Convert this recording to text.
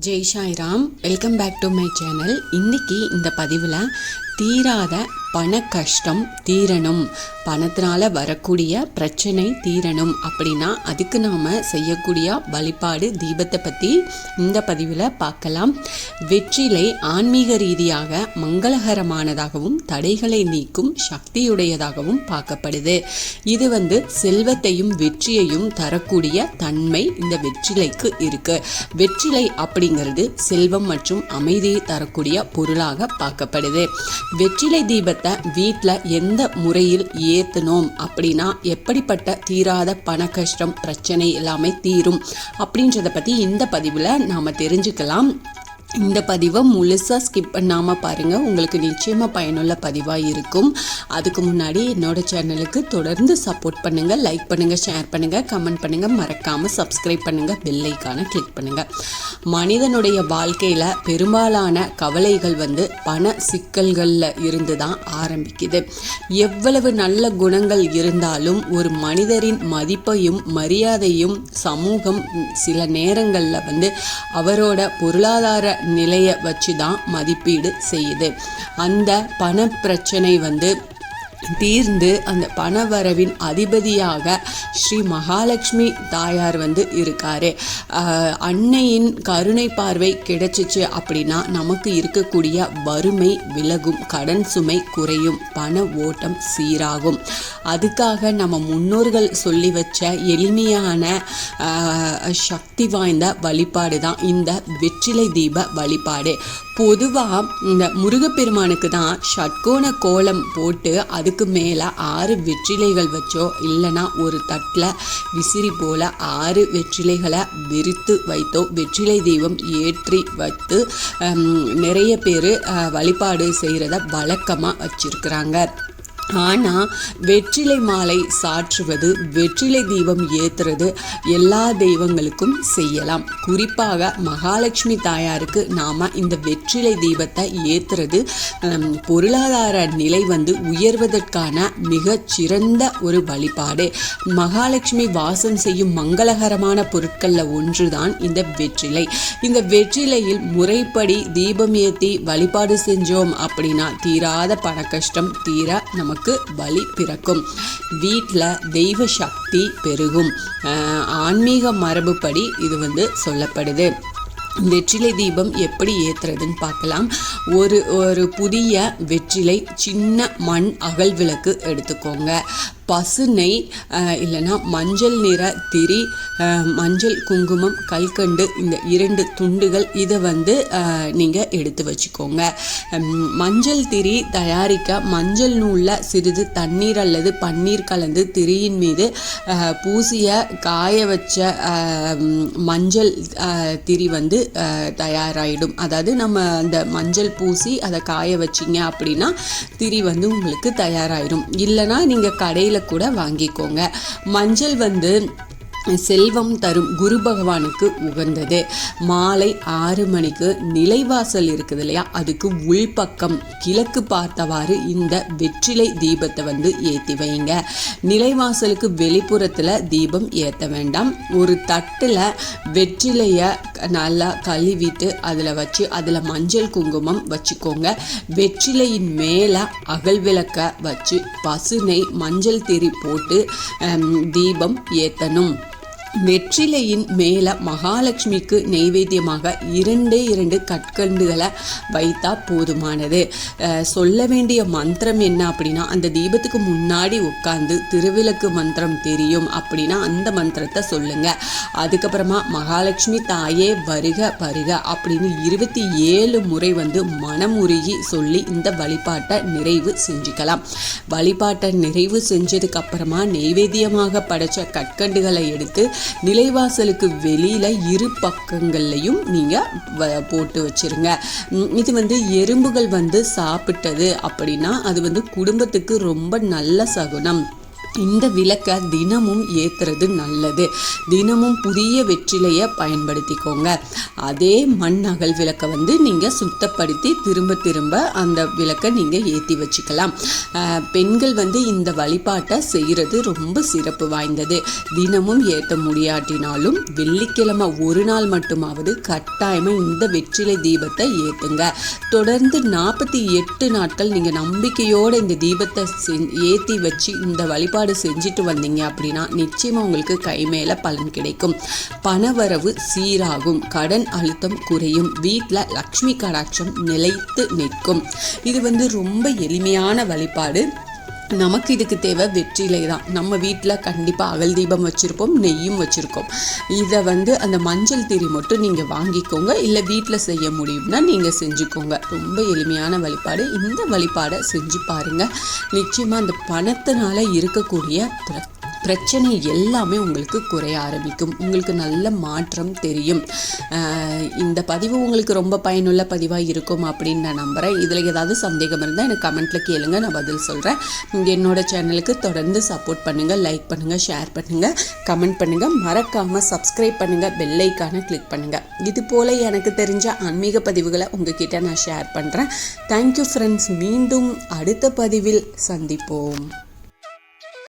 Jai Sairam. Welcome back to my channel. இன்றைக்கி இந்த பதிவில் தீராத பண கஷ்டம் தீரணும், பணத்தினால வரக்கூடிய பிரச்சனை தீரணும் அப்படின்னா அதுக்கு நாம் செய்யக்கூடிய வழிபாடு தீபத்தை பற்றி இந்த பதிவில் பார்க்கலாம். வெற்றிலை ஆன்மீக ரீதியாக மங்களகரமானதாகவும் தடைகளை நீக்கும் சக்தியுடையதாகவும் பார்க்கப்படுது. இது செல்வத்தையும் வெற்றியையும் தரக்கூடிய தன்மை இந்த வெற்றிலைக்கு இருக்கு. வெற்றிலை அப்படிங்கிறது செல்வம் மற்றும் அமைதியை தரக்கூடிய பொருளாக பார்க்கப்படுது. வெற்றிலை தீபத்தை வீட்டில் எந்த முறையில் ஏற்றணும் அப்படின்னா எப்படிப்பட்ட தீராத பண கஷ்டம் பிரச்சனை எல்லாமே தீரும் அப்படின்றத பற்றி இந்த பதிவில் நாம் தெரிஞ்சுக்கலாம். இந்த பதிவை முழுசாக ஸ்கிப் பண்ணாமல் பாருங்கள், உங்களுக்கு நிச்சயமாக பயனுள்ள பதிவாக இருக்கும். அதுக்கு முன்னாடி என்னோட சேனலுக்கு தொடர்ந்து சப்போர்ட் பண்ணுங்கள், லைக் பண்ணுங்கள், ஷேர் பண்ணுங்கள், கமெண்ட் பண்ணுங்கள், மறக்காமல் சப்ஸ்கிரைப் பண்ணுங்கள், பெல் ஐக்கானை கிளிக் பண்ணுங்கள். மனிதனுடைய வாழ்க்கையில் பெரும்பாலான கவலைகள் பண சிக்கல்களில் இருந்து தான் ஆரம்பிக்குது. எவ்வளவு நல்ல குணங்கள் இருந்தாலும் ஒரு மனிதரின் மதிப்பையும் மரியாதையும் சமூகம் சில நேரங்களில் அவரோட பொருளாதார நிலையை வச்சு தான் மதிப்பீடு செய்யுது. அந்த பண பிரச்சனை தீர்ந்து அந்த பணவரவின் அதிபதியாக ஸ்ரீ மகாலட்சுமி தாயார் இருக்காரு. அன்னையின் கருணை பார்வை கிடைச்சிச்சு அப்படின்னா நமக்கு இருக்கக்கூடிய வறுமை விலகும், கடன் சுமை குறையும், பண ஓட்டம் சீராகும். அதுக்காக நம்ம முன்னோர்கள் சொல்லி வச்ச எளிமையான சக்தி வாய்ந்த வழிபாடு தான் இந்த வெற்றிலை தீப வழிபாடு. பொதுவாக இந்த முருகப்பெருமானுக்கு தான் ஷட்கோண கோலம் போட்டு அதுக்கு மேலே 6 வெற்றிலைகள் வச்சோ இல்லைனா ஒரு தட்டில் விசிறி போல் 6 வெற்றிலைகளை விரித்து வைத்தோ வெற்றிலை தீபம் ஏற்றி வைத்து நிறைய பேர் வழிபாடு செய்கிறத வழக்கமாக வச்சிருக்கிறாங்க. ஆனால் வெற்றிலை மாலை சாற்றுவது, வெற்றிலை தீபம் ஏற்றுறது எல்லா தெய்வங்களுக்கும் செய்யலாம். குறிப்பாக மகாலட்சுமி தாயாருக்கு நாம் இந்த வெற்றிலை தீபத்தை ஏற்றுறது பொருளாதார நிலை உயர்வதற்கான மிகச்சிறந்த ஒரு வழிபாடு. மகாலட்சுமி வாசம் செய்யும் மங்களகரமான பொருட்களில் ஒன்று தான் இந்த வெற்றிலை. இந்த வெற்றிலையில் முறைப்படி தீபம் ஏற்றி வழிபாடு செஞ்சோம் அப்படின்னா தீராத பண கஷ்டம் தீர நமக்கு வழி பிறக்கும். வீட்டில் தெய்வ சக்தி பெருகும். ஆன்மீக மரபுப்படி இது சொல்லப்படுது. வெற்றிலை தீபம் எப்படி ஏற்றுறதுன்னு பார்க்கலாம். ஒரு புதிய வெற்றிலை, சின்ன மண் அகல் விளக்கு எடுத்துக்கோங்க. பசுனை இல்லைன்னா மஞ்சள் நிற திரி, மஞ்சள் குங்குமம், கல்கண்டு, இந்த 2 துண்டுகள் இதை நீங்கள் எடுத்து வச்சுக்கோங்க. மஞ்சள் திரி தயாரிக்க மஞ்சள் நூலில் சிறிது தண்ணீர் அல்லது பன்னீர் கலந்து திரியின் மீது பூசிய காய வச்ச மஞ்சள் திரி தயாராகிடும். அதாவது நம்ம அந்த மஞ்சள் பூசி அதை காய வச்சிங்க அப்படின்னா திரி உங்களுக்கு தயாராகிடும். இல்லைனா நீங்கள் கடையில் கூட வாங்கிக்கோங்க. மஞ்சள் செல்வம் தரும் குரு பகவானுக்கு உகந்தது. மாலை 6 மணிக்கு நிலைவாசல் இருக்குது இல்லையா, அதுக்கு உள்பக்கம் கிழக்கு பார்த்தவாறு இந்த வெற்றிலை தீபத்தை ஏற்றி வைங்க. நிலைவாசலுக்கு வெளிப்புறத்தில் தீபம் ஏற்ற வேண்டாம். ஒரு தட்டில் வெற்றிலையை நல்லா கழுவிட்டு அதில் வச்சு அதில் மஞ்சள் குங்குமம் வச்சுக்கோங்க. வெற்றிலையின் மேலே அகல் விளக்க வச்சு பசுனை மஞ்சள் திரி போட்டு தீபம் ஏற்றணும். வெற்றிலையின் மேலே மகாலட்சுமிக்கு நெய்வேத்தியமாக 2 கற்கண்டுகளை வைத்தா போதுமானது. சொல்ல வேண்டிய மந்திரம் என்ன அப்படின்னா, அந்த தீபத்துக்கு முன்னாடி உட்காந்து திருவிளக்கு மந்திரம் தெரியும் அப்படின்னா அந்த மந்திரத்தை சொல்லுங்க. அதுக்கப்புறமா மகாலட்சுமி தாயே வருக வருக அப்படின்னு 27 முறை மனமுருகி சொல்லி இந்த வழிபாட்டை நிறைவு செஞ்சுக்கலாம். வழிபாட்டை நிறைவு செஞ்சதுக்கு அப்புறமா நெய்வேத்தியமாக படைச்ச கற்கண்டுகளை எடுத்து நிலைவாசலுக்கு வெளியில 2 பக்கங்கள்லையும் நீங்க போட்டு வச்சிருங்க. இது எறும்புகள் சாப்பிட்டது அப்படின்னா அது குடும்பத்துக்கு ரொம்ப நல்ல சகுனம். இந்த விளக்கை தினமும் ஏற்றுறது நல்லது. தினமும் புதிய வெற்றிலையை பயன்படுத்திக்கோங்க. அதே மண் அகல் விளக்கை நீங்கள் சுத்தப்படுத்தி திரும்ப திரும்ப அந்த விளக்கை நீங்கள் ஏற்றி வச்சுக்கலாம். பெண்கள் இந்த வழிபாட்டை செய்கிறது ரொம்ப சிறப்பு வாய்ந்தது. தினமும் ஏற்ற முடியாட்டினாலும் வெள்ளிக்கிழமை ஒரு நாள் மட்டுமாவது கட்டாயமாக இந்த வெற்றிலை தீபத்தை ஏற்றுங்க. தொடர்ந்து 48 நாட்கள் நீங்கள் நம்பிக்கையோடு இந்த தீபத்தை ஏற்றி வச்சு இந்த வழிபாடு செஞ்சுட்டு வந்தீங்க அப்படின்னா நிச்சயமா உங்களுக்கு கை மேல பலன் கிடைக்கும். பணவரவு சீராகும், கடன் அழுத்தம் குறையும், வீட்டில் லக்ஷ்மி கடாட்சம் நிலைத்து நிற்கும். இது ரொம்ப எளிமையான வழிபாடு. நமக்கு இதுக்கு தேவை வெற்றிலை தான். நம்ம வீட்டில் கண்டிப்பாக அகல் தீபம் வச்சுருப்போம், நெய்யும் வச்சுருக்கோம். இதை அந்த மஞ்சள் திரி மட்டும் நீங்கள் வாங்கிக்கோங்க. இல்லை வீட்டில் செய்ய முடியும்னா நீங்கள் செஞ்சுக்கோங்க. ரொம்ப எளிமையான வழிபாடு. இந்த வழிபாடை செஞ்சு பாருங்கள். நிச்சயமாக அந்த பணத்தினால இருக்கக்கூடிய பிரச்சனை எல்லாமே உங்களுக்கு குறைய ஆரம்பிக்கும். உங்களுக்கு நல்ல மாற்றம் தெரியும். இந்த பதிவு உங்களுக்கு ரொம்ப பயனுள்ள பதிவாக இருக்கும் அப்படின்னு நான் நம்புகிறேன். இதில் ஏதாவது சந்தேகம் இருந்தால் எனக்கு கமெண்ட்டில் கேளுங்க, நான் பதில் சொல்கிறேன். என்னோட சேனலுக்கு தொடர்ந்து சப்போர்ட் பண்ணுங்கள், லைக் பண்ணுங்கள், ஷேர் பண்ணுங்கள், கமெண்ட் பண்ணுங்கள், மறக்காமல் சப்ஸ்கிரைப் பண்ணுங்கள், பெல் ஐக்கானை கிளிக் பண்ணுங்கள். இது போல் எனக்கு தெரிஞ்ச ஆன்மீக பதிவுகளை உங்ககிட்ட நான் ஷேர் பண்ணுறேன். Thank you friends. மீண்டும் அடுத்த பதிவில் சந்திப்போம்.